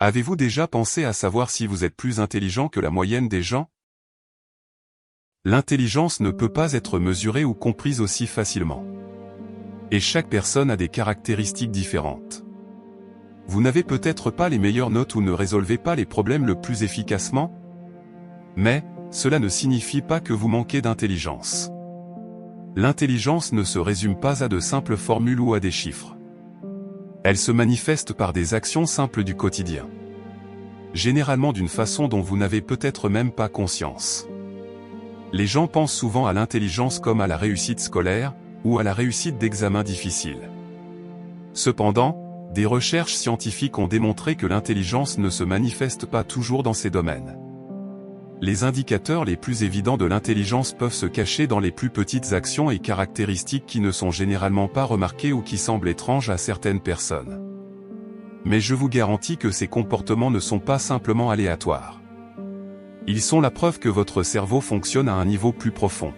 Avez-vous déjà pensé à savoir si vous êtes plus intelligent que la moyenne des gens? L'intelligence ne peut pas être mesurée ou comprise aussi facilement. Et chaque personne a des caractéristiques différentes. Vous n'avez peut-être pas les meilleures notes ou ne résolvez pas les problèmes le plus efficacement? Mais, cela ne signifie pas que vous manquez d'intelligence. L'intelligence ne se résume pas à de simples formules ou à des chiffres. Elle se manifeste par des actions simples du quotidien. Généralement d'une façon dont vous n'avez peut-être même pas conscience. Les gens pensent souvent à l'intelligence comme à la réussite scolaire, ou à la réussite d'examens difficiles. Cependant, des recherches scientifiques ont démontré que l'intelligence ne se manifeste pas toujours dans ces domaines. Les indicateurs les plus évidents de l'intelligence peuvent se cacher dans les plus petites actions et caractéristiques qui ne sont généralement pas remarquées ou qui semblent étranges à certaines personnes. Mais je vous garantis que ces comportements ne sont pas simplement aléatoires. Ils sont la preuve que votre cerveau fonctionne à un niveau plus profond.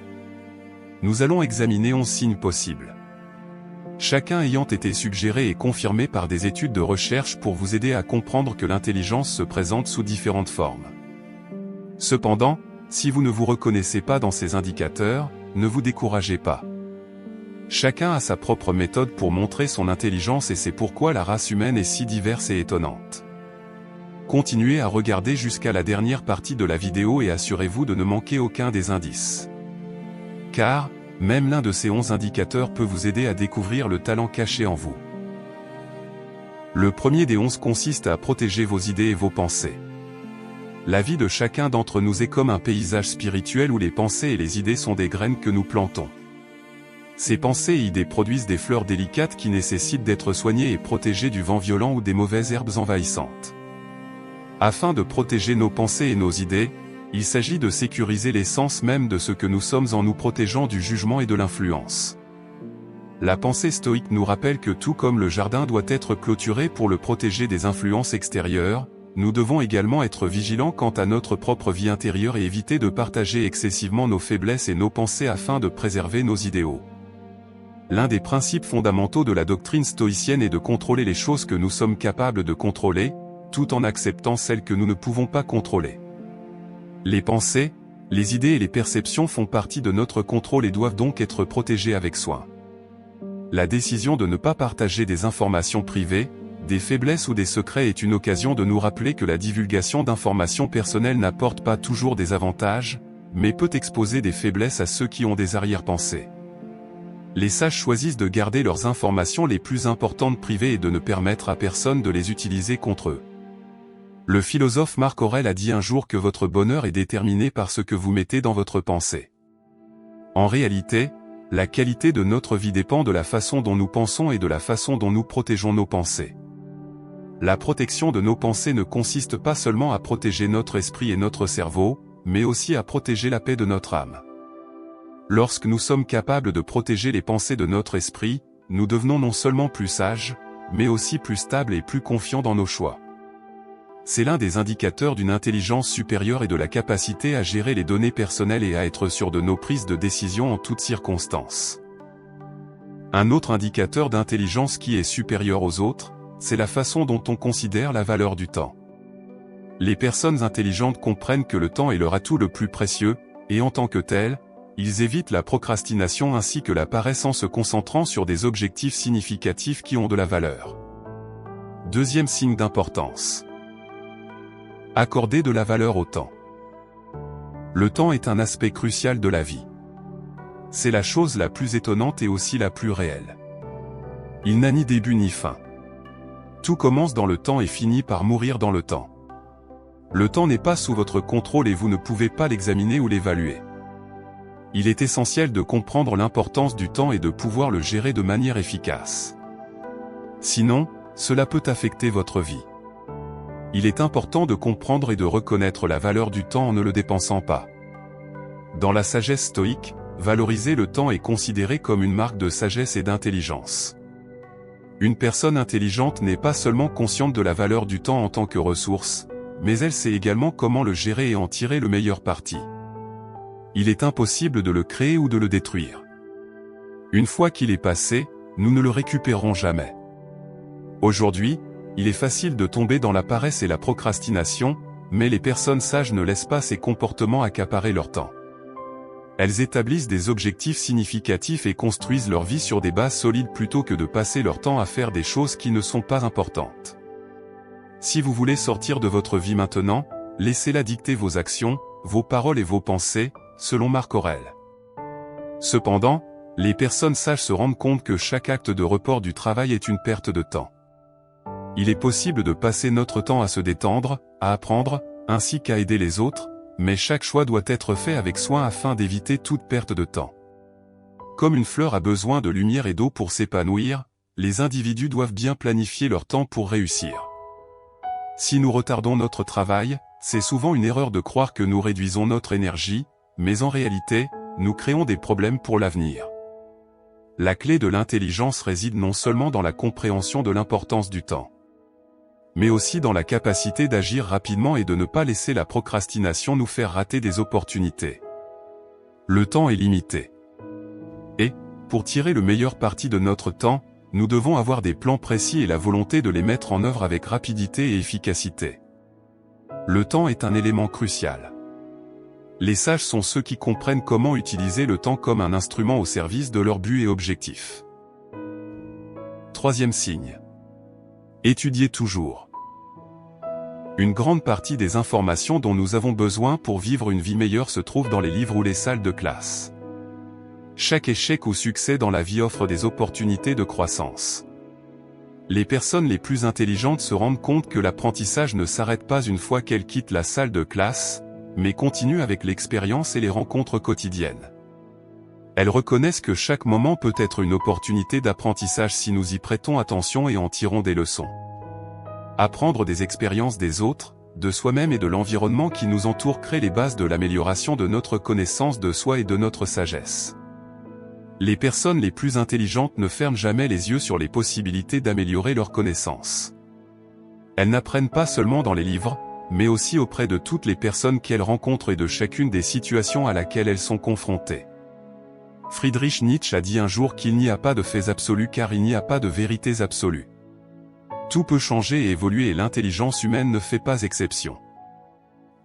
Nous allons examiner 11 signes possibles. Chacun ayant été suggéré et confirmé par des études de recherche pour vous aider à comprendre que l'intelligence se présente sous différentes formes. Cependant, si vous ne vous reconnaissez pas dans ces indicateurs, ne vous découragez pas. Chacun a sa propre méthode pour montrer son intelligence et c'est pourquoi la race humaine est si diverse et étonnante. Continuez à regarder jusqu'à la dernière partie de la vidéo et assurez-vous de ne manquer aucun des indices. Car, même l'un de ces 11 indicateurs peut vous aider à découvrir le talent caché en vous. Le premier des 11 consiste à protéger vos idées et vos pensées. La vie de chacun d'entre nous est comme un paysage spirituel où les pensées et les idées sont des graines que nous plantons. Ces pensées et idées produisent des fleurs délicates qui nécessitent d'être soignées et protégées du vent violent ou des mauvaises herbes envahissantes. Afin de protéger nos pensées et nos idées, il s'agit de sécuriser l'essence même de ce que nous sommes en nous protégeant du jugement et de l'influence. La pensée stoïque nous rappelle que tout comme le jardin doit être clôturé pour le protéger des influences extérieures, nous devons également être vigilants quant à notre propre vie intérieure et éviter de partager excessivement nos faiblesses et nos pensées afin de préserver nos idéaux. L'un des principes fondamentaux de la doctrine stoïcienne est de contrôler les choses que nous sommes capables de contrôler, tout en acceptant celles que nous ne pouvons pas contrôler. Les pensées, les idées et les perceptions font partie de notre contrôle et doivent donc être protégées avec soin. La décision de ne pas partager des informations privées, des faiblesses ou des secrets est une occasion de nous rappeler que la divulgation d'informations personnelles n'apporte pas toujours des avantages, mais peut exposer des faiblesses à ceux qui ont des arrière-pensées. Les sages choisissent de garder leurs informations les plus importantes privées et de ne permettre à personne de les utiliser contre eux. Le philosophe Marc Aurèle a dit un jour que votre bonheur est déterminé par ce que vous mettez dans votre pensée. En réalité, la qualité de notre vie dépend de la façon dont nous pensons et de la façon dont nous protégeons nos pensées. La protection de nos pensées ne consiste pas seulement à protéger notre esprit et notre cerveau, mais aussi à protéger la paix de notre âme. Lorsque nous sommes capables de protéger les pensées de notre esprit, nous devenons non seulement plus sages, mais aussi plus stables et plus confiants dans nos choix. C'est l'un des indicateurs d'une intelligence supérieure et de la capacité à gérer les données personnelles et à être sûr de nos prises de décision en toutes circonstances. Un autre indicateur d'intelligence qui est supérieur aux autres, c'est la façon dont on considère la valeur du temps. Les personnes intelligentes comprennent que le temps est leur atout le plus précieux, et en tant que tel, ils évitent la procrastination ainsi que la paresse en se concentrant sur des objectifs significatifs qui ont de la valeur. Deuxième signe d'importance. Accorder de la valeur au temps. Le temps est un aspect crucial de la vie. C'est la chose la plus étonnante et aussi la plus réelle. Il n'a ni début ni fin. Tout commence dans le temps et finit par mourir dans le temps. Le temps n'est pas sous votre contrôle et vous ne pouvez pas l'examiner ou l'évaluer. Il est essentiel de comprendre l'importance du temps et de pouvoir le gérer de manière efficace. Sinon, cela peut affecter votre vie. Il est important de comprendre et de reconnaître la valeur du temps en ne le dépensant pas. Dans la sagesse stoïque, valoriser le temps est considéré comme une marque de sagesse et d'intelligence. Une personne intelligente n'est pas seulement consciente de la valeur du temps en tant que ressource, mais elle sait également comment le gérer et en tirer le meilleur parti. Il est impossible de le créer ou de le détruire. Une fois qu'il est passé, nous ne le récupérons jamais. Aujourd'hui, Il est facile de tomber dans la paresse et la procrastination, mais les personnes sages ne laissent pas ces comportements accaparer leur temps. Elles établissent des objectifs significatifs et construisent leur vie sur des bases solides plutôt que de passer leur temps à faire des choses qui ne sont pas importantes. Si vous voulez sortir de votre vie maintenant, laissez-la dicter vos actions, vos paroles et vos pensées, selon Marc Aurèle. Cependant, les personnes sages se rendent compte que chaque acte de report du travail est une perte de temps. Il est possible de passer notre temps à se détendre, à apprendre, ainsi qu'à aider les autres, mais chaque choix doit être fait avec soin afin d'éviter toute perte de temps. Comme une fleur a besoin de lumière et d'eau pour s'épanouir, les individus doivent bien planifier leur temps pour réussir. Si nous retardons notre travail, c'est souvent une erreur de croire que nous réduisons notre énergie, mais en réalité, nous créons des problèmes pour l'avenir. La clé de l'intelligence réside non seulement dans la compréhension de l'importance du temps, mais aussi dans la capacité d'agir rapidement et de ne pas laisser la procrastination nous faire rater des opportunités. Le temps est limité. Et, pour tirer le meilleur parti de notre temps, nous devons avoir des plans précis et la volonté de les mettre en œuvre avec rapidité et efficacité. Le temps est un élément crucial. Les sages sont ceux qui comprennent comment utiliser le temps comme un instrument au service de leurs buts et objectifs. Troisième signe. Étudiez toujours. Une grande partie des informations dont nous avons besoin pour vivre une vie meilleure se trouve dans les livres ou les salles de classe. Chaque échec ou succès dans la vie offre des opportunités de croissance. Les personnes les plus intelligentes se rendent compte que l'apprentissage ne s'arrête pas une fois qu'elles quittent la salle de classe, mais continue avec l'expérience et les rencontres quotidiennes. Elles reconnaissent que chaque moment peut être une opportunité d'apprentissage si nous y prêtons attention et en tirons des leçons. Apprendre des expériences des autres, de soi-même et de l'environnement qui nous entoure crée les bases de l'amélioration de notre connaissance de soi et de notre sagesse. Les personnes les plus intelligentes ne ferment jamais les yeux sur les possibilités d'améliorer leurs connaissances. Elles n'apprennent pas seulement dans les livres, mais aussi auprès de toutes les personnes qu'elles rencontrent et de chacune des situations à laquelle elles sont confrontées. Friedrich Nietzsche a dit un jour qu'il n'y a pas de faits absolus car il n'y a pas de vérités absolues. Tout peut changer et évoluer et l'intelligence humaine ne fait pas exception.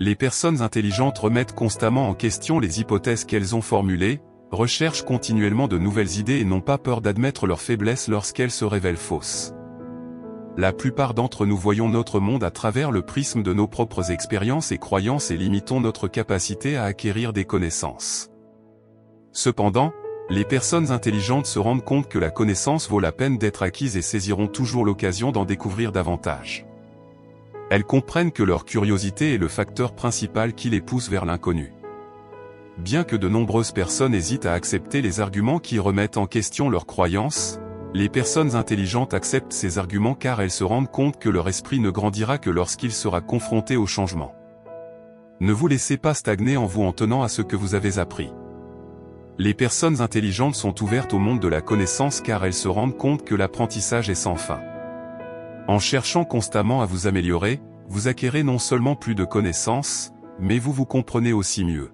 Les personnes intelligentes remettent constamment en question les hypothèses qu'elles ont formulées, recherchent continuellement de nouvelles idées et n'ont pas peur d'admettre leurs faiblesses lorsqu'elles se révèlent fausses. La plupart d'entre nous voyons notre monde à travers le prisme de nos propres expériences et croyances et limitons notre capacité à acquérir des connaissances. Cependant, les personnes intelligentes se rendent compte que la connaissance vaut la peine d'être acquise et saisiront toujours l'occasion d'en découvrir davantage. Elles comprennent que leur curiosité est le facteur principal qui les pousse vers l'inconnu. Bien que de nombreuses personnes hésitent à accepter les arguments qui remettent en question leurs croyances, les personnes intelligentes acceptent ces arguments car elles se rendent compte que leur esprit ne grandira que lorsqu'il sera confronté au changement. Ne vous laissez pas stagner en vous en tenant à ce que vous avez appris. Les personnes intelligentes sont ouvertes au monde de la connaissance car elles se rendent compte que l'apprentissage est sans fin. En cherchant constamment à vous améliorer, vous acquérez non seulement plus de connaissances, mais vous vous comprenez aussi mieux.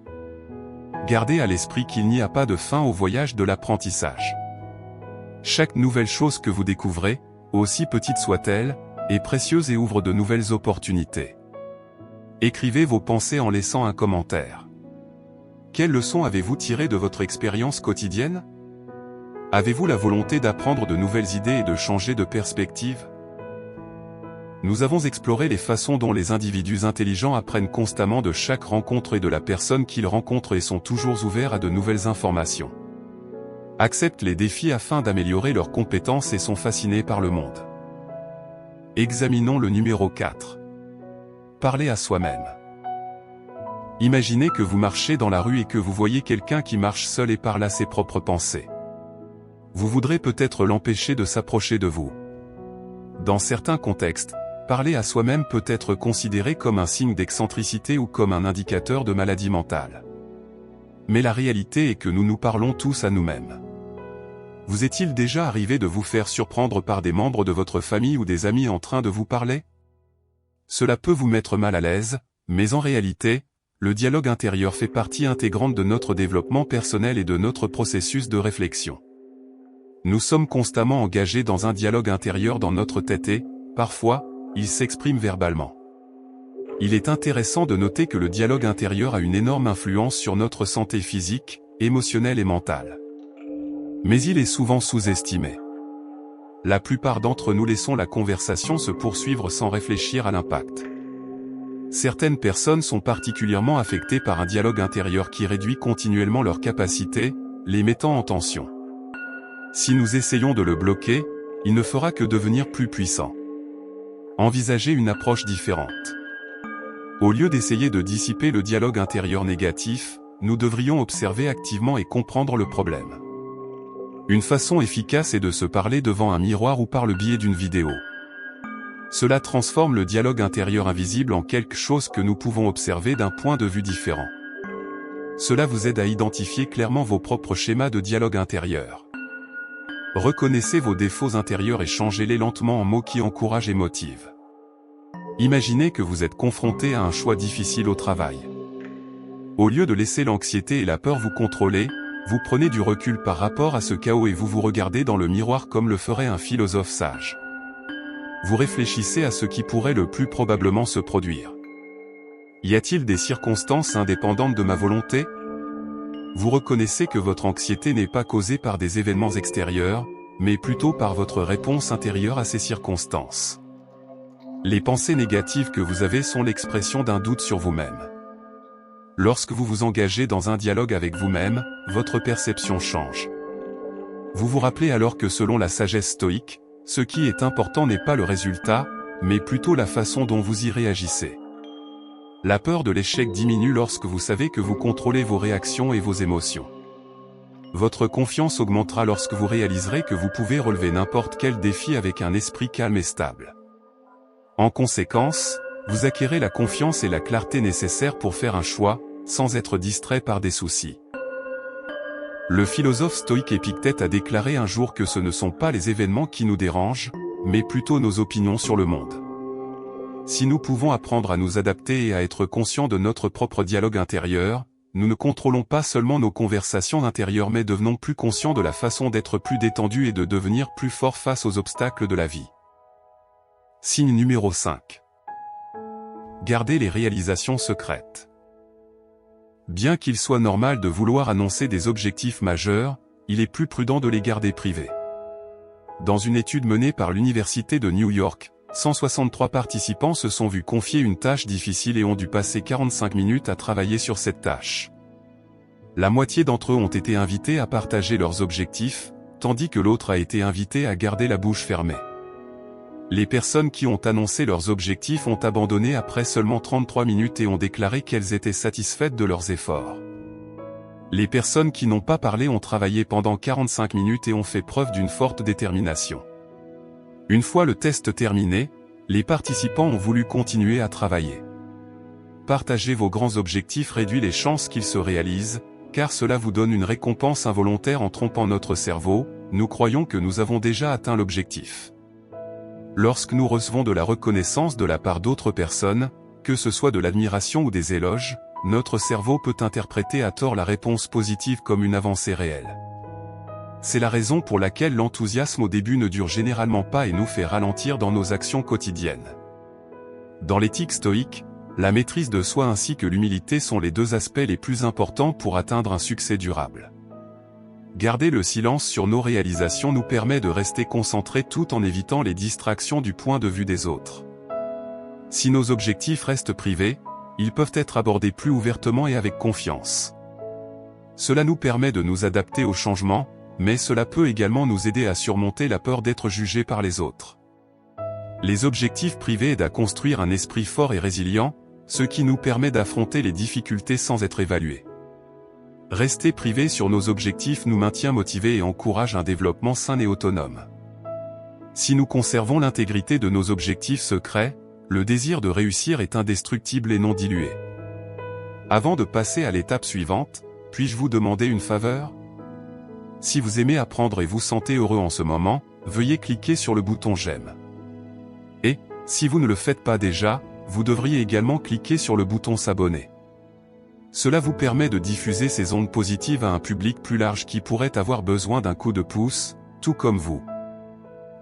Gardez à l'esprit qu'il n'y a pas de fin au voyage de l'apprentissage. Chaque nouvelle chose que vous découvrez, aussi petite soit-elle, est précieuse et ouvre de nouvelles opportunités. Écrivez vos pensées en laissant un commentaire. Quelles leçons avez-vous tirées de votre expérience quotidienne? Avez-vous la volonté d'apprendre de nouvelles idées et de changer de perspective? Nous avons exploré les façons dont les individus intelligents apprennent constamment de chaque rencontre et de la personne qu'ils rencontrent et sont toujours ouverts à de nouvelles informations. Acceptent les défis afin d'améliorer leurs compétences et sont fascinés par le monde. Examinons le numéro 4. Parlez à soi-même. Imaginez que vous marchez dans la rue et que vous voyez quelqu'un qui marche seul et parle à ses propres pensées. Vous voudrez peut-être l'empêcher de s'approcher de vous. Dans certains contextes, parler à soi-même peut être considéré comme un signe d'excentricité ou comme un indicateur de maladie mentale. Mais la réalité est que nous nous parlons tous à nous-mêmes. Vous est-il déjà arrivé de vous faire surprendre par des membres de votre famille ou des amis en train de vous parler? Cela peut vous mettre mal à l'aise, mais en réalité, le dialogue intérieur fait partie intégrante de notre développement personnel et de notre processus de réflexion. Nous sommes constamment engagés dans un dialogue intérieur dans notre tête et, parfois, ils s'expriment verbalement. Il est intéressant de noter que le dialogue intérieur a une énorme influence sur notre santé physique, émotionnelle et mentale. Mais il est souvent sous-estimé. La plupart d'entre nous laissons la conversation se poursuivre sans réfléchir à l'impact. Certaines personnes sont particulièrement affectées par un dialogue intérieur qui réduit continuellement leurs capacités, les mettant en tension. Si nous essayons de le bloquer, il ne fera que devenir plus puissant. Envisagez une approche différente. Au lieu d'essayer de dissiper le dialogue intérieur négatif, nous devrions observer activement et comprendre le problème. Une façon efficace est de se parler devant un miroir ou par le biais d'une vidéo. Cela transforme le dialogue intérieur invisible en quelque chose que nous pouvons observer d'un point de vue différent. Cela vous aide à identifier clairement vos propres schémas de dialogue intérieur. Reconnaissez vos défauts intérieurs et changez-les lentement en mots qui encouragent et motivent. Imaginez que vous êtes confronté à un choix difficile au travail. Au lieu de laisser l'anxiété et la peur vous contrôler, vous prenez du recul par rapport à ce chaos et vous vous regardez dans le miroir comme le ferait un philosophe sage. Vous réfléchissez à ce qui pourrait le plus probablement se produire. Y a-t-il des circonstances indépendantes de ma volonté? Vous reconnaissez que votre anxiété n'est pas causée par des événements extérieurs, mais plutôt par votre réponse intérieure à ces circonstances. Les pensées négatives que vous avez sont l'expression d'un doute sur vous-même. Lorsque vous vous engagez dans un dialogue avec vous-même, votre perception change. Vous vous rappelez alors que selon la sagesse stoïque, ce qui est important n'est pas le résultat, mais plutôt la façon dont vous y réagissez. La peur de l'échec diminue lorsque vous savez que vous contrôlez vos réactions et vos émotions. Votre confiance augmentera lorsque vous réaliserez que vous pouvez relever n'importe quel défi avec un esprit calme et stable. En conséquence, vous acquérez la confiance et la clarté nécessaires pour faire un choix, sans être distrait par des soucis. Le philosophe stoïque Épictète a déclaré un jour que ce ne sont pas les événements qui nous dérangent, mais plutôt nos opinions sur le monde. Si nous pouvons apprendre à nous adapter et à être conscients de notre propre dialogue intérieur, nous ne contrôlons pas seulement nos conversations intérieures mais devenons plus conscients de la façon d'être plus détendus et de devenir plus forts face aux obstacles de la vie. Signe numéro 5. Gardez les réalisations secrètes. Bien qu'il soit normal de vouloir annoncer des objectifs majeurs, il est plus prudent de les garder privés. Dans une étude menée par l'Université de New York, 163 participants se sont vus confier une tâche difficile et ont dû passer 45 minutes à travailler sur cette tâche. La moitié d'entre eux ont été invités à partager leurs objectifs, tandis que l'autre a été invité à garder la bouche fermée. Les personnes qui ont annoncé leurs objectifs ont abandonné après seulement 33 minutes et ont déclaré qu'elles étaient satisfaites de leurs efforts. Les personnes qui n'ont pas parlé ont travaillé pendant 45 minutes et ont fait preuve d'une forte détermination. Une fois le test terminé, les participants ont voulu continuer à travailler. Partager vos grands objectifs réduit les chances qu'ils se réalisent, car cela vous donne une récompense involontaire en trompant notre cerveau, nous croyons que nous avons déjà atteint l'objectif. Lorsque nous recevons de la reconnaissance de la part d'autres personnes, que ce soit de l'admiration ou des éloges, notre cerveau peut interpréter à tort la réponse positive comme une avancée réelle. C'est la raison pour laquelle l'enthousiasme au début ne dure généralement pas et nous fait ralentir dans nos actions quotidiennes. Dans l'éthique stoïque, la maîtrise de soi ainsi que l'humilité sont les deux aspects les plus importants pour atteindre un succès durable. Garder le silence sur nos réalisations nous permet de rester concentrés tout en évitant les distractions du point de vue des autres. Si nos objectifs restent privés, ils peuvent être abordés plus ouvertement et avec confiance. Cela nous permet de nous adapter aux changements, mais cela peut également nous aider à surmonter la peur d'être jugés par les autres. Les objectifs privés aident à construire un esprit fort et résilient, ce qui nous permet d'affronter les difficultés sans être évalués. Rester privé sur nos objectifs nous maintient motivés et encourage un développement sain et autonome. Si nous conservons l'intégrité de nos objectifs secrets, le désir de réussir est indestructible et non dilué. Avant de passer à l'étape suivante, puis-je vous demander une faveur? Si vous aimez apprendre et vous sentez heureux en ce moment, veuillez cliquer sur le bouton j'aime. Et, si vous ne le faites pas déjà, vous devriez également cliquer sur le bouton s'abonner. Cela vous permet de diffuser ces ondes positives à un public plus large qui pourrait avoir besoin d'un coup de pouce, tout comme vous.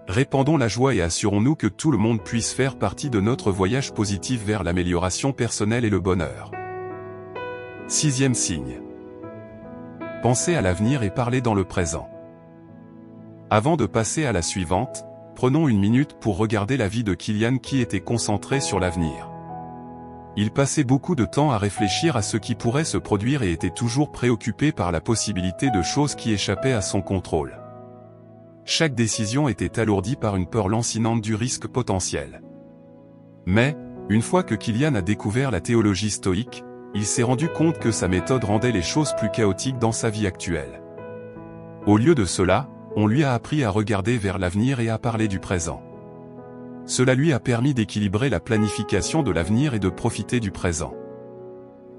Répandons la joie et assurons-nous que tout le monde puisse faire partie de notre voyage positif vers l'amélioration personnelle et le bonheur. 6e signe. Pensez à l'avenir et parlez dans le présent. Avant de passer à la suivante, prenons une minute pour regarder la vie de Kylian qui était concentré sur l'avenir. Il passait beaucoup de temps à réfléchir à ce qui pourrait se produire et était toujours préoccupé par la possibilité de choses qui échappaient à son contrôle. Chaque décision était alourdie par une peur lancinante du risque potentiel. Mais, une fois que Kylian a découvert la théologie stoïque, il s'est rendu compte que sa méthode rendait les choses plus chaotiques dans sa vie actuelle. Au lieu de cela, on lui a appris à regarder vers l'avenir et à parler du présent. Cela lui a permis d'équilibrer la planification de l'avenir et de profiter du présent.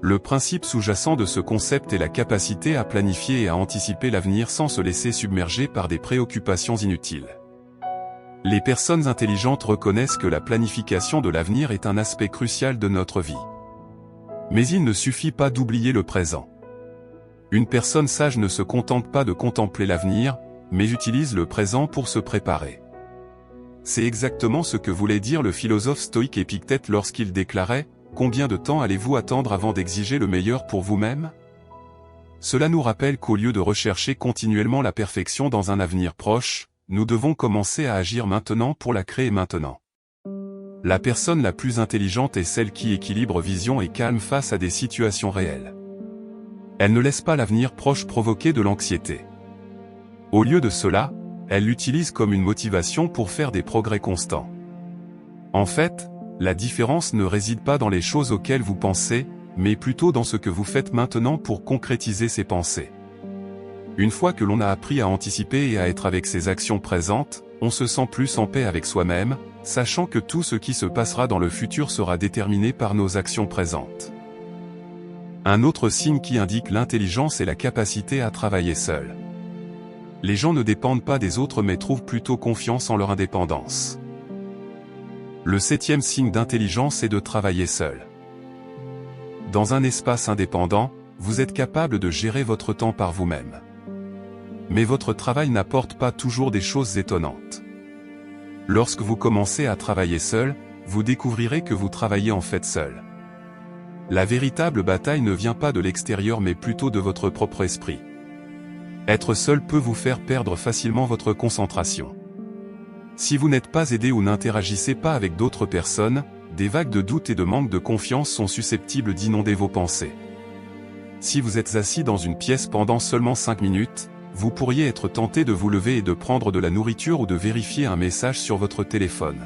Le principe sous-jacent de ce concept est la capacité à planifier et à anticiper l'avenir sans se laisser submerger par des préoccupations inutiles. Les personnes intelligentes reconnaissent que la planification de l'avenir est un aspect crucial de notre vie. Mais il ne suffit pas d'oublier le présent. Une personne sage ne se contente pas de contempler l'avenir, mais utilise le présent pour se préparer. C'est exactement ce que voulait dire le philosophe stoïque Épictète lorsqu'il déclarait « Combien de temps allez-vous attendre avant d'exiger le meilleur pour vous-même » Cela nous rappelle qu'au lieu de rechercher continuellement la perfection dans un avenir proche, nous devons commencer à agir maintenant pour la créer maintenant. La personne la plus intelligente est celle qui équilibre vision et calme face à des situations réelles. Elle ne laisse pas l'avenir proche provoquer de l'anxiété. Au lieu de cela, elle l'utilise comme une motivation pour faire des progrès constants. En fait, la différence ne réside pas dans les choses auxquelles vous pensez, mais plutôt dans ce que vous faites maintenant pour concrétiser ces pensées. Une fois que l'on a appris à anticiper et à être avec ses actions présentes, on se sent plus en paix avec soi-même, sachant que tout ce qui se passera dans le futur sera déterminé par nos actions présentes. Un autre signe qui indique l'intelligence est la capacité à travailler seul. Les gens ne dépendent pas des autres mais trouvent plutôt confiance en leur indépendance. Le 7e signe d'intelligence est de travailler seul. Dans un espace indépendant, vous êtes capable de gérer votre temps par vous-même. Mais votre travail n'apporte pas toujours des choses étonnantes. Lorsque vous commencez à travailler seul, vous découvrirez que vous travaillez en fait seul. La véritable bataille ne vient pas de l'extérieur mais plutôt de votre propre esprit. Être seul peut vous faire perdre facilement votre concentration. Si vous n'êtes pas aidé ou n'interagissez pas avec d'autres personnes, des vagues de doute et de manque de confiance sont susceptibles d'inonder vos pensées. Si vous êtes assis dans une pièce pendant seulement 5 minutes, vous pourriez être tenté de vous lever et de prendre de la nourriture ou de vérifier un message sur votre téléphone.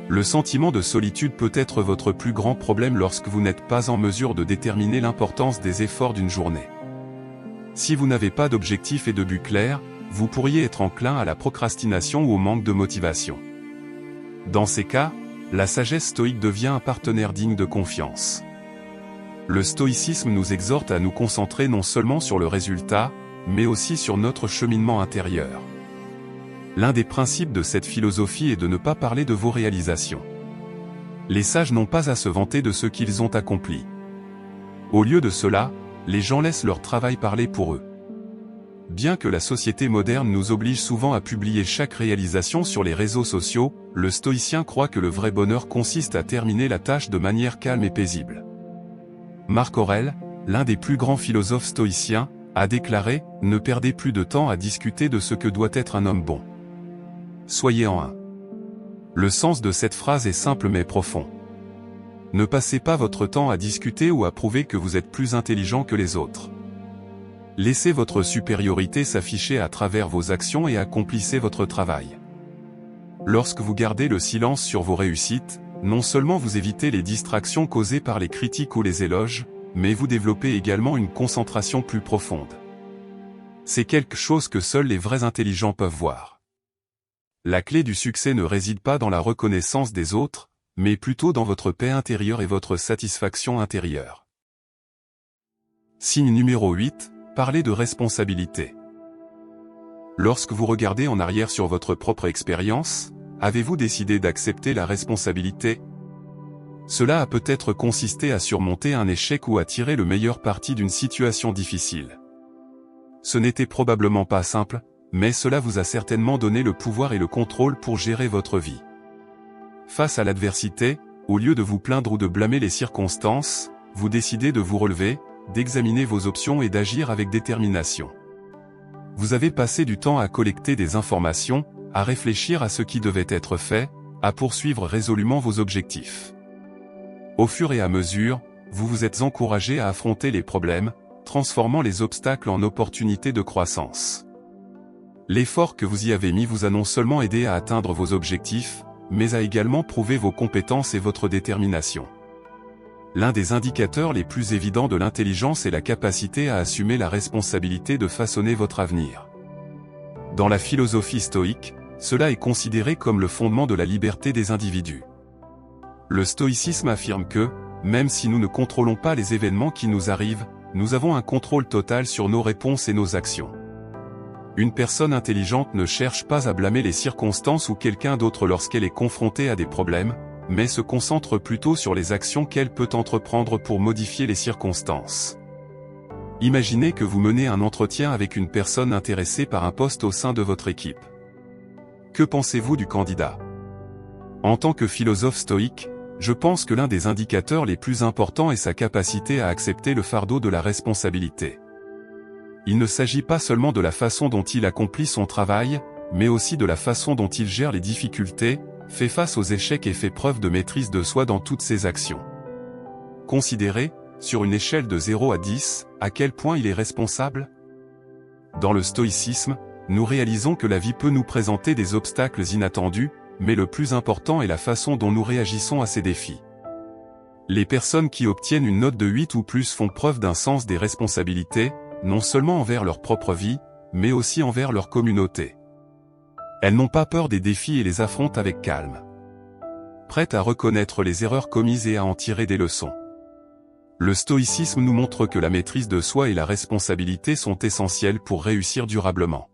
Le sentiment de solitude peut être votre plus grand problème lorsque vous n'êtes pas en mesure de déterminer l'importance des efforts d'une journée. Si vous n'avez pas d'objectif et de but clair, vous pourriez être enclin à la procrastination ou au manque de motivation. Dans ces cas, la sagesse stoïque devient un partenaire digne de confiance. Le stoïcisme nous exhorte à nous concentrer non seulement sur le résultat, mais aussi sur notre cheminement intérieur. L'un des principes de cette philosophie est de ne pas parler de vos réalisations. Les sages n'ont pas à se vanter de ce qu'ils ont accompli. Au lieu de cela, les gens laissent leur travail parler pour eux. Bien que la société moderne nous oblige souvent à publier chaque réalisation sur les réseaux sociaux, le stoïcien croit que le vrai bonheur consiste à terminer la tâche de manière calme et paisible. Marc Aurèle, l'un des plus grands philosophes stoïciens, a déclaré « Ne perdez plus de temps à discuter de ce que doit être un homme bon. Soyez en un ». Le sens de cette phrase est simple mais profond. Ne passez pas votre temps à discuter ou à prouver que vous êtes plus intelligent que les autres. Laissez votre supériorité s'afficher à travers vos actions et accomplissez votre travail. Lorsque vous gardez le silence sur vos réussites, non seulement vous évitez les distractions causées par les critiques ou les éloges, mais vous développez également une concentration plus profonde. C'est quelque chose que seuls les vrais intelligents peuvent voir. La clé du succès ne réside pas dans la reconnaissance des autres, mais plutôt dans votre paix intérieure et votre satisfaction intérieure. Signe numéro 8, parlez de responsabilité. Lorsque vous regardez en arrière sur votre propre expérience, avez-vous décidé d'accepter la responsabilité ? Cela a peut-être consisté à surmonter un échec ou à tirer le meilleur parti d'une situation difficile. Ce n'était probablement pas simple, mais cela vous a certainement donné le pouvoir et le contrôle pour gérer votre vie. Face à l'adversité, au lieu de vous plaindre ou de blâmer les circonstances, vous décidez de vous relever, d'examiner vos options et d'agir avec détermination. Vous avez passé du temps à collecter des informations, à réfléchir à ce qui devait être fait, à poursuivre résolument vos objectifs. Au fur et à mesure, vous vous êtes encouragé à affronter les problèmes, transformant les obstacles en opportunités de croissance. L'effort que vous y avez mis vous a non seulement aidé à atteindre vos objectifs, mais a également prouvé vos compétences et votre détermination. L'un des indicateurs les plus évidents de l'intelligence est la capacité à assumer la responsabilité de façonner votre avenir. Dans la philosophie stoïque, cela est considéré comme le fondement de la liberté des individus. Le stoïcisme affirme que, même si nous ne contrôlons pas les événements qui nous arrivent, nous avons un contrôle total sur nos réponses et nos actions. Une personne intelligente ne cherche pas à blâmer les circonstances ou quelqu'un d'autre lorsqu'elle est confrontée à des problèmes, mais se concentre plutôt sur les actions qu'elle peut entreprendre pour modifier les circonstances. Imaginez que vous menez un entretien avec une personne intéressée par un poste au sein de votre équipe. Que pensez-vous du candidat? En tant que philosophe stoïque, je pense que l'un des indicateurs les plus importants est sa capacité à accepter le fardeau de la responsabilité. Il ne s'agit pas seulement de la façon dont il accomplit son travail, mais aussi de la façon dont il gère les difficultés, fait face aux échecs et fait preuve de maîtrise de soi dans toutes ses actions. Considérez, sur une échelle de 0 à 10, à quel point il est responsable? Dans le stoïcisme, nous réalisons que la vie peut nous présenter des obstacles inattendus, mais le plus important est la façon dont nous réagissons à ces défis. Les personnes qui obtiennent une note de 8 ou plus font preuve d'un sens des responsabilités, non seulement envers leur propre vie, mais aussi envers leur communauté. Elles n'ont pas peur des défis et les affrontent avec calme. Prêtes à reconnaître les erreurs commises et à en tirer des leçons. Le stoïcisme nous montre que la maîtrise de soi et la responsabilité sont essentielles pour réussir durablement.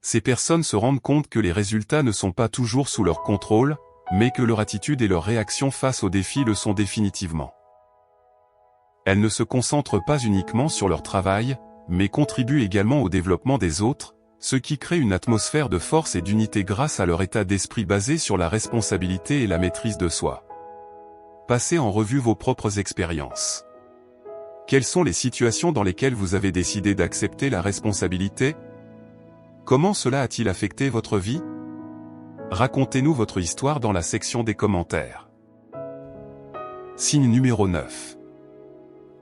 Ces personnes se rendent compte que les résultats ne sont pas toujours sous leur contrôle, mais que leur attitude et leur réaction face aux défis le sont définitivement. Elles ne se concentrent pas uniquement sur leur travail, mais contribuent également au développement des autres, ce qui crée une atmosphère de force et d'unité grâce à leur état d'esprit basé sur la responsabilité et la maîtrise de soi. Passez en revue vos propres expériences. Quelles sont les situations dans lesquelles vous avez décidé d'accepter la responsabilité? Comment cela a-t-il affecté votre vie? Racontez-nous votre histoire dans la section des commentaires. Signe numéro 9.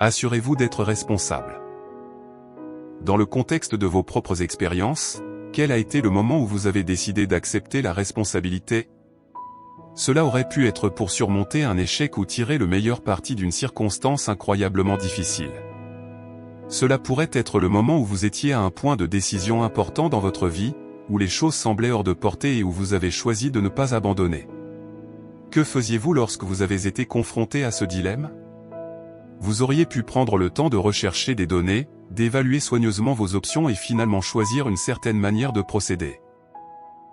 Assurez-vous d'être responsable. Dans le contexte de vos propres expériences, quel a été le moment où vous avez décidé d'accepter la responsabilité? Cela aurait pu être pour surmonter un échec ou tirer le meilleur parti d'une circonstance incroyablement difficile. Cela pourrait être le moment où vous étiez à un point de décision important dans votre vie, où les choses semblaient hors de portée et où vous avez choisi de ne pas abandonner. Que faisiez-vous lorsque vous avez été confronté à ce dilemme? Vous auriez pu prendre le temps de rechercher des données, d'évaluer soigneusement vos options et finalement choisir une certaine manière de procéder.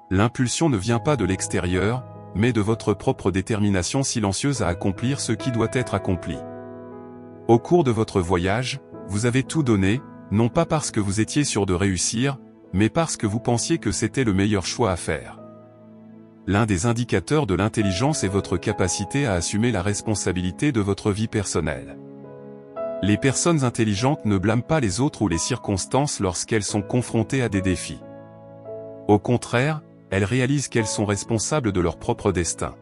L'impulsion ne vient pas de l'extérieur, mais de votre propre détermination silencieuse à accomplir ce qui doit être accompli. Au cours de votre voyage, vous avez tout donné, non pas parce que vous étiez sûr de réussir, mais parce que vous pensiez que c'était le meilleur choix à faire. L'un des indicateurs de l'intelligence est votre capacité à assumer la responsabilité de votre vie personnelle. Les personnes intelligentes ne blâment pas les autres ou les circonstances lorsqu'elles sont confrontées à des défis. Au contraire, elles réalisent qu'elles sont responsables de leur propre destin.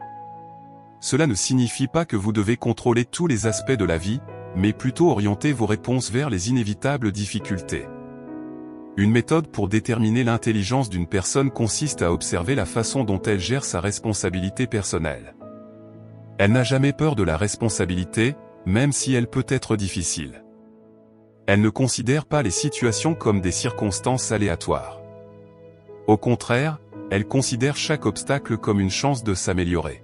Cela ne signifie pas que vous devez contrôler tous les aspects de la vie, mais plutôt orienter vos réponses vers les inévitables difficultés. Une méthode pour déterminer l'intelligence d'une personne consiste à observer la façon dont elle gère sa responsabilité personnelle. Elle n'a jamais peur de la responsabilité, même si elle peut être difficile. Elle ne considère pas les situations comme des circonstances aléatoires. Au contraire, elle considère chaque obstacle comme une chance de s'améliorer.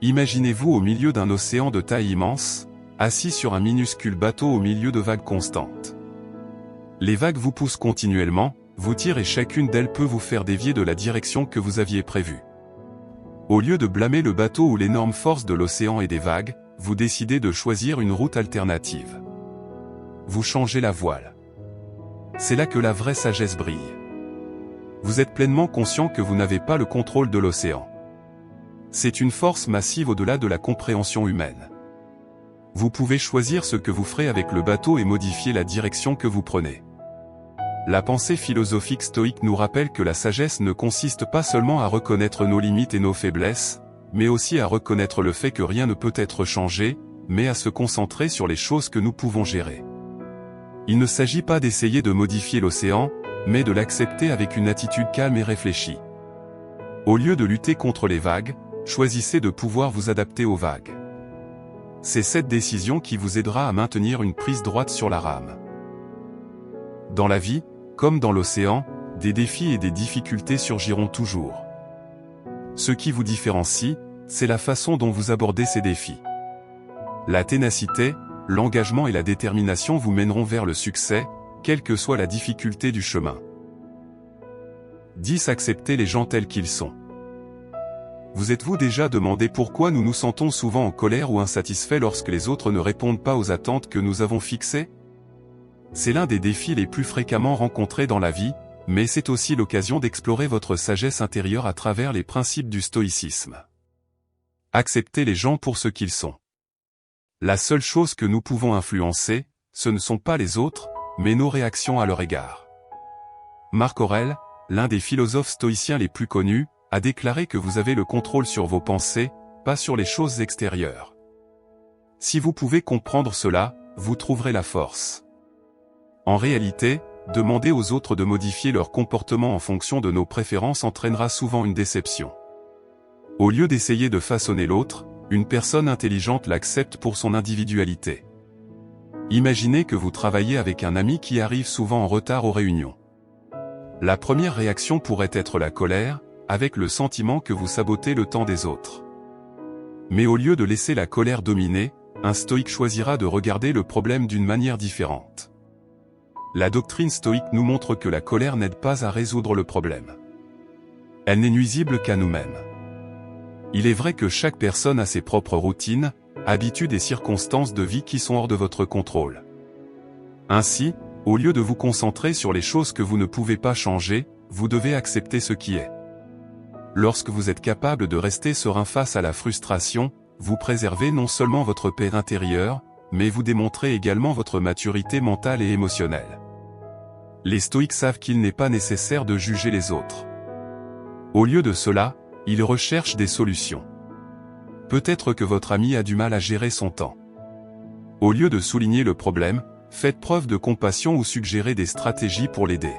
Imaginez-vous au milieu d'un océan de taille immense, assis sur un minuscule bateau au milieu de vagues constantes. Les vagues vous poussent continuellement, vous tirent et chacune d'elles peut vous faire dévier de la direction que vous aviez prévue. Au lieu de blâmer le bateau ou l'énorme force de l'océan et des vagues, vous décidez de choisir une route alternative. Vous changez la voile. C'est là que la vraie sagesse brille. Vous êtes pleinement conscient que vous n'avez pas le contrôle de l'océan. C'est une force massive au-delà de la compréhension humaine. Vous pouvez choisir ce que vous ferez avec le bateau et modifier la direction que vous prenez. La pensée philosophique stoïque nous rappelle que la sagesse ne consiste pas seulement à reconnaître nos limites et nos faiblesses, mais aussi à reconnaître le fait que rien ne peut être changé, mais à se concentrer sur les choses que nous pouvons gérer. Il ne s'agit pas d'essayer de modifier l'océan, mais de l'accepter avec une attitude calme et réfléchie. Au lieu de lutter contre les vagues, choisissez de pouvoir vous adapter aux vagues. C'est cette décision qui vous aidera à maintenir une prise droite sur la rame. Dans la vie, comme dans l'océan, des défis et des difficultés surgiront toujours. Ce qui vous différencie, c'est la façon dont vous abordez ces défis. La ténacité, l'engagement et la détermination vous mèneront vers le succès, quelle que soit la difficulté du chemin. 10. Accepter les gens tels qu'ils sont. Vous êtes-vous déjà demandé pourquoi nous nous sentons souvent en colère ou insatisfaits lorsque les autres ne répondent pas aux attentes que nous avons fixées? C'est l'un des défis les plus fréquemment rencontrés dans la vie, mais c'est aussi l'occasion d'explorer votre sagesse intérieure à travers les principes du stoïcisme. Acceptez les gens pour ce qu'ils sont. La seule chose que nous pouvons influencer, ce ne sont pas les autres, mais nos réactions à leur égard. Marc Aurèle, l'un des philosophes stoïciens les plus connus, a déclaré que vous avez le contrôle sur vos pensées, pas sur les choses extérieures. Si vous pouvez comprendre cela, vous trouverez la force. En réalité, demander aux autres de modifier leur comportement en fonction de nos préférences entraînera souvent une déception. Au lieu d'essayer de façonner l'autre, une personne intelligente l'accepte pour son individualité. Imaginez que vous travaillez avec un ami qui arrive souvent en retard aux réunions. La première réaction pourrait être la colère, avec le sentiment que vous sabotez le temps des autres. Mais au lieu de laisser la colère dominer, un stoïque choisira de regarder le problème d'une manière différente. La doctrine stoïque nous montre que la colère n'aide pas à résoudre le problème. Elle n'est nuisible qu'à nous-mêmes. Il est vrai que chaque personne a ses propres routines, habitudes et circonstances de vie qui sont hors de votre contrôle. Ainsi, au lieu de vous concentrer sur les choses que vous ne pouvez pas changer, vous devez accepter ce qui est. Lorsque vous êtes capable de rester serein face à la frustration, vous préservez non seulement votre paix intérieure, mais vous démontrez également votre maturité mentale et émotionnelle. Les stoïques savent qu'il n'est pas nécessaire de juger les autres. Au lieu de cela, ils recherchent des solutions. Peut-être que votre ami a du mal à gérer son temps. Au lieu de souligner le problème, faites preuve de compassion ou suggérez des stratégies pour l'aider.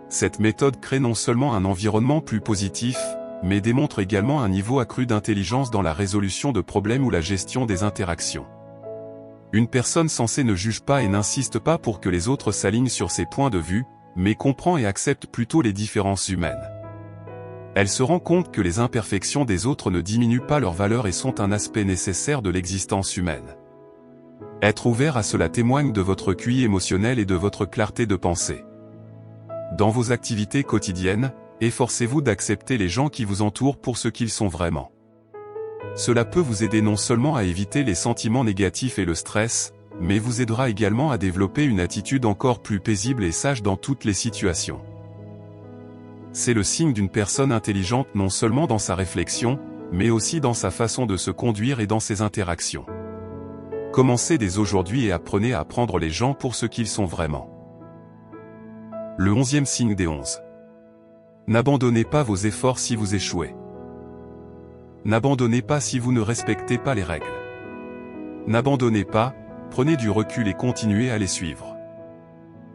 Cette méthode crée non seulement un environnement plus positif, mais démontre également un niveau accru d'intelligence dans la résolution de problèmes ou la gestion des interactions. Une personne sensée ne juge pas et n'insiste pas pour que les autres s'alignent sur ses points de vue, mais comprend et accepte plutôt les différences humaines. Elle se rend compte que les imperfections des autres ne diminuent pas leur valeur et sont un aspect nécessaire de l'existence humaine. Être ouvert à cela témoigne de votre QI émotionnel et de votre clarté de pensée. Dans vos activités quotidiennes, efforcez-vous d'accepter les gens qui vous entourent pour ce qu'ils sont vraiment. Cela peut vous aider non seulement à éviter les sentiments négatifs et le stress, mais vous aidera également à développer une attitude encore plus paisible et sage dans toutes les situations. C'est le signe d'une personne intelligente non seulement dans sa réflexion, mais aussi dans sa façon de se conduire et dans ses interactions. Commencez dès aujourd'hui et apprenez à prendre les gens pour ce qu'ils sont vraiment. Le 11e signe des 11. N'abandonnez pas vos efforts si vous échouez. N'abandonnez pas si vous ne respectez pas les règles. N'abandonnez pas, prenez du recul et continuez à les suivre.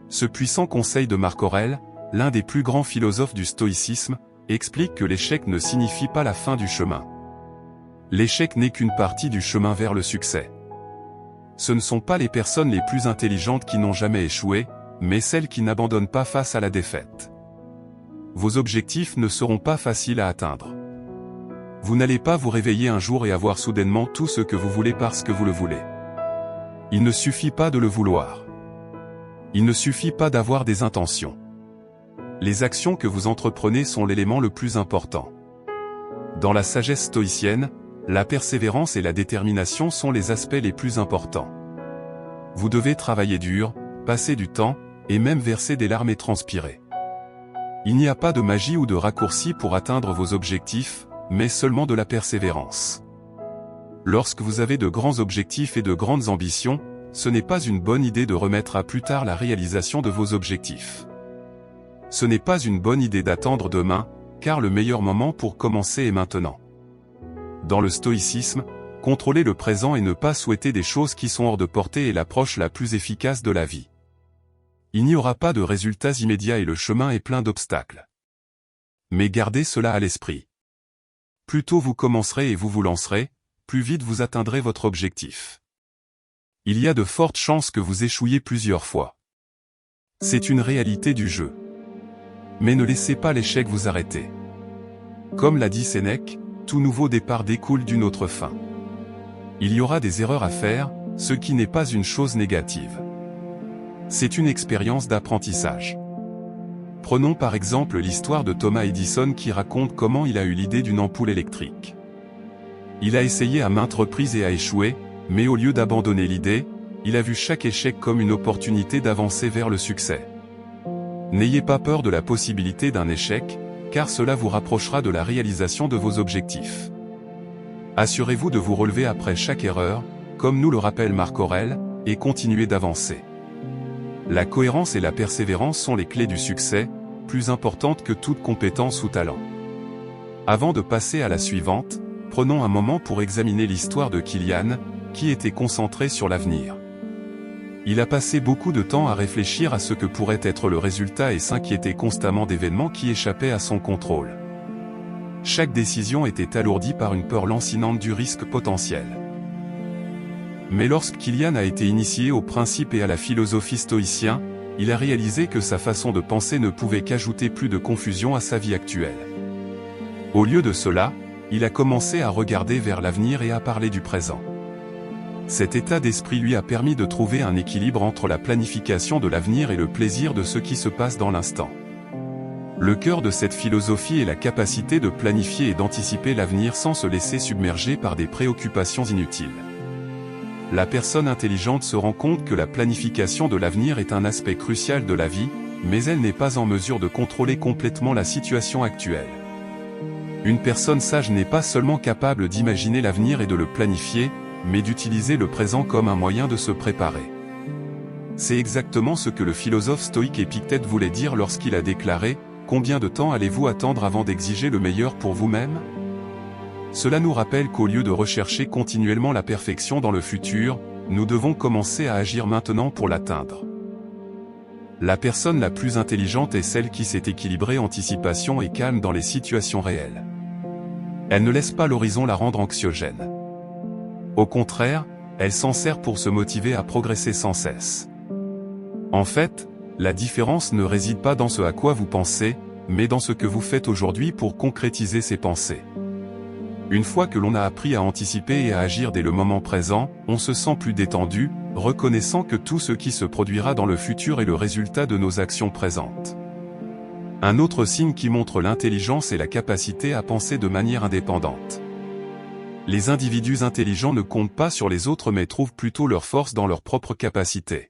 Ce puissant conseil de Marc Aurèle, l'un des plus grands philosophes du stoïcisme, explique que l'échec ne signifie pas la fin du chemin. L'échec n'est qu'une partie du chemin vers le succès. Ce ne sont pas les personnes les plus intelligentes qui n'ont jamais échoué, mais celles qui n'abandonnent pas face à la défaite. Vos objectifs ne seront pas faciles à atteindre. Vous n'allez pas vous réveiller un jour et avoir soudainement tout ce que vous voulez parce que vous le voulez. Il ne suffit pas de le vouloir. Il ne suffit pas d'avoir des intentions. Les actions que vous entreprenez sont l'élément le plus important. Dans la sagesse stoïcienne, la persévérance et la détermination sont les aspects les plus importants. Vous devez travailler dur, passer du temps, et même verser des larmes et transpirer. Il n'y a pas de magie ou de raccourci pour atteindre vos objectifs, mais seulement de la persévérance. Lorsque vous avez de grands objectifs et de grandes ambitions, ce n'est pas une bonne idée de remettre à plus tard la réalisation de vos objectifs. Ce n'est pas une bonne idée d'attendre demain, car le meilleur moment pour commencer est maintenant. Dans le stoïcisme, contrôler le présent et ne pas souhaiter des choses qui sont hors de portée est l'approche la plus efficace de la vie. Il n'y aura pas de résultats immédiats et le chemin est plein d'obstacles. Mais gardez cela à l'esprit. Plus tôt vous commencerez et vous vous lancerez, plus vite vous atteindrez votre objectif. Il y a de fortes chances que vous échouiez plusieurs fois. C'est une réalité du jeu. Mais ne laissez pas l'échec vous arrêter. Comme l'a dit Sénèque, tout nouveau départ découle d'une autre fin. Il y aura des erreurs à faire, ce qui n'est pas une chose négative. C'est une expérience d'apprentissage. Prenons par exemple l'histoire de Thomas Edison qui raconte comment il a eu l'idée d'une ampoule électrique. Il a essayé à maintes reprises et a échoué, mais au lieu d'abandonner l'idée, il a vu chaque échec comme une opportunité d'avancer vers le succès. N'ayez pas peur de la possibilité d'un échec, car cela vous rapprochera de la réalisation de vos objectifs. Assurez-vous de vous relever après chaque erreur, comme nous le rappelle Marc Aurèle, et continuez d'avancer. La cohérence et la persévérance sont les clés du succès, plus importantes que toute compétence ou talent. Avant de passer à la suivante, prenons un moment pour examiner l'histoire de Kylian, qui était concentré sur l'avenir. Il a passé beaucoup de temps à réfléchir à ce que pourrait être le résultat et s'inquiétait constamment d'événements qui échappaient à son contrôle. Chaque décision était alourdie par une peur lancinante du risque potentiel. Mais lorsque Kylian a été initié aux principes et à la philosophie stoïcienne, il a réalisé que sa façon de penser ne pouvait qu'ajouter plus de confusion à sa vie actuelle. Au lieu de cela, il a commencé à regarder vers l'avenir et à parler du présent. Cet état d'esprit lui a permis de trouver un équilibre entre la planification de l'avenir et le plaisir de ce qui se passe dans l'instant. Le cœur de cette philosophie est la capacité de planifier et d'anticiper l'avenir sans se laisser submerger par des préoccupations inutiles. La personne intelligente se rend compte que la planification de l'avenir est un aspect crucial de la vie, mais elle n'est pas en mesure de contrôler complètement la situation actuelle. Une personne sage n'est pas seulement capable d'imaginer l'avenir et de le planifier, mais d'utiliser le présent comme un moyen de se préparer. C'est exactement ce que le philosophe stoïque Épictète voulait dire lorsqu'il a déclaré « Combien de temps allez-vous attendre avant d'exiger le meilleur pour vous-même » Cela nous rappelle qu'au lieu de rechercher continuellement la perfection dans le futur, nous devons commencer à agir maintenant pour l'atteindre. La personne la plus intelligente est celle qui sait équilibrer anticipation et calme dans les situations réelles. Elle ne laisse pas l'horizon la rendre anxiogène. Au contraire, elle s'en sert pour se motiver à progresser sans cesse. En fait, la différence ne réside pas dans ce à quoi vous pensez, mais dans ce que vous faites aujourd'hui pour concrétiser ces pensées. Une fois que l'on a appris à anticiper et à agir dès le moment présent, on se sent plus détendu, reconnaissant que tout ce qui se produira dans le futur est le résultat de nos actions présentes. Un autre signe qui montre l'intelligence est la capacité à penser de manière indépendante. Les individus intelligents ne comptent pas sur les autres mais trouvent plutôt leur force dans leur propre capacité.